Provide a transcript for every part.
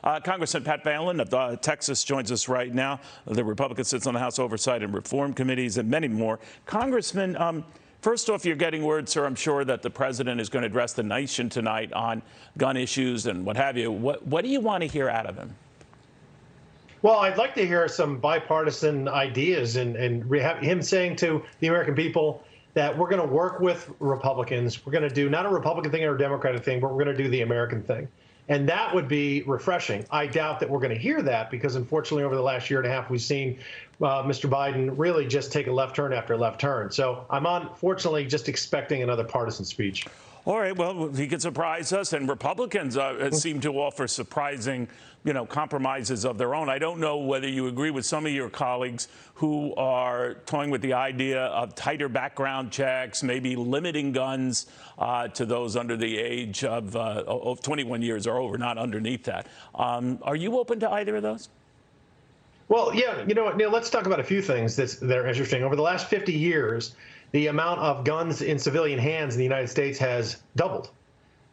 Congressman Pat Fallon of Texas joins us right now. The Republican sits on the House Oversight and Reform Committees and many more. Congressman, first off, you're getting word, sir, I'm sure, that the president is going to address the nation tonight on gun issues and what have you. What do you want to hear out of him? Well, I'd like to hear some bipartisan ideas and have him saying to the American people that we're going to work with Republicans. We're going to do not a Republican thing or a Democratic thing, but we're going to do the American thing. And that would be refreshing. I doubt that we're going to hear that because, unfortunately, over the last year and a half, we've seen Mr. Biden really just take a left turn after left turn. So I'm unfortunately just expecting another partisan speech. All right. Well, he could surprise us, and Republicans seem to offer surprising, compromises of their own. I don't know whether you agree with some of your colleagues who are toying with the idea of tighter background checks, maybe limiting guns to those under the age of 21 years or over, not underneath that. Are you open to either of those? Well, yeah, you know what, Neil, let's talk about a few things that are interesting. Over the last 50 years, the amount of guns in civilian hands in the United States has doubled.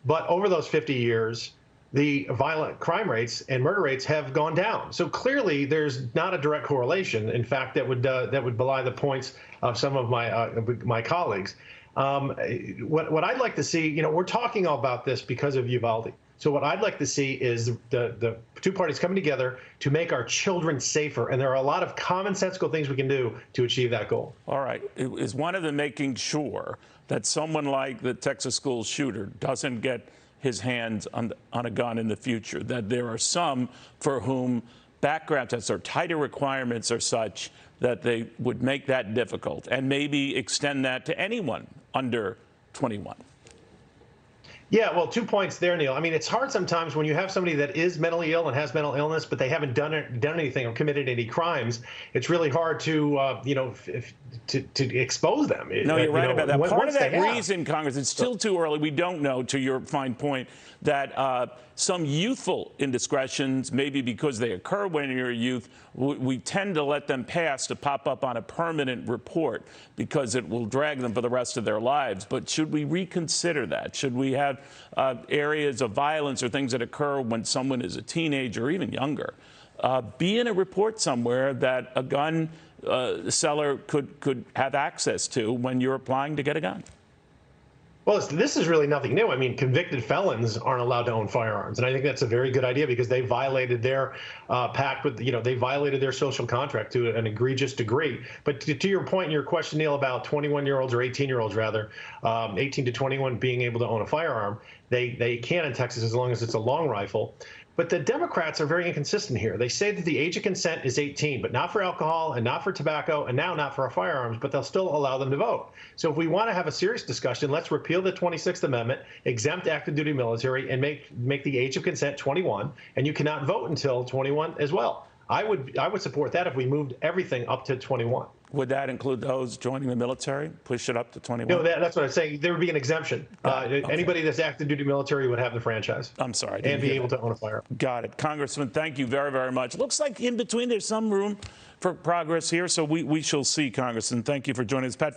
But over those 50 years, the violent crime rates and murder rates have gone down. So clearly, there's not a direct correlation. In fact, that would belie the points of some of my colleagues. What I'd like to see, we're talking all about this because of Uvalde. So what I'd like to see is the two parties coming together to make our children safer. And there are a lot of commonsensical things we can do to achieve that goal. All right. Is one of them making sure that someone like the Texas school shooter doesn't get his hands on a gun in the future, that there are some for whom background tests or tighter requirements are such that they would make that difficult, and maybe extend that to anyone under 21? Yeah, well, 2 points there, Neil. I mean, it's hard sometimes when you have somebody that is mentally ill and has mental illness, but they haven't done anything or committed any crimes. It's really hard to, to expose them. No, you're right about that. Part of that reason, reason, Congress, it's still too early. We don't know, to your fine point, that some youthful indiscretions, maybe because they occur when you're a youth, we tend to let them pass to pop up on a permanent report because it will drag them for the rest of their lives. But should we reconsider that? Should we have areas of violence or things that occur when someone is a teenager or even younger be in a report somewhere that a gun seller could have access to when you're applying to get a gun? Well, this is really nothing new. I mean, convicted felons aren't allowed to own firearms. And I think that's a very good idea because they violated their pact with, they violated their social contract to an egregious degree. But to your point in your question, Neil, about 21-year-olds or 18-year-olds, rather, 18 to 21 being able to own a firearm, they can in Texas as long as it's a long rifle. But the Democrats are very inconsistent here. They say that the age of consent is 18, but not for alcohol and not for tobacco and now not for firearms, but they'll still allow them to vote. So if we want to have a serious discussion, let's repeal the 26th Amendment, exempt active duty military, and make the age of consent 21, and you cannot vote until 21 as well. I would support that if we moved everything up to 21. Would that include those joining the military, push it up to 21? No, that's what I'm saying. There would be an exemption. Okay. Anybody that's active duty military would have the franchise. I'm sorry. And be able to own a firearm. Got it. Congressman, thank you very, very much. Looks like in between there's some room for progress here, so we shall see, Congressman. Thank you for joining us. Pat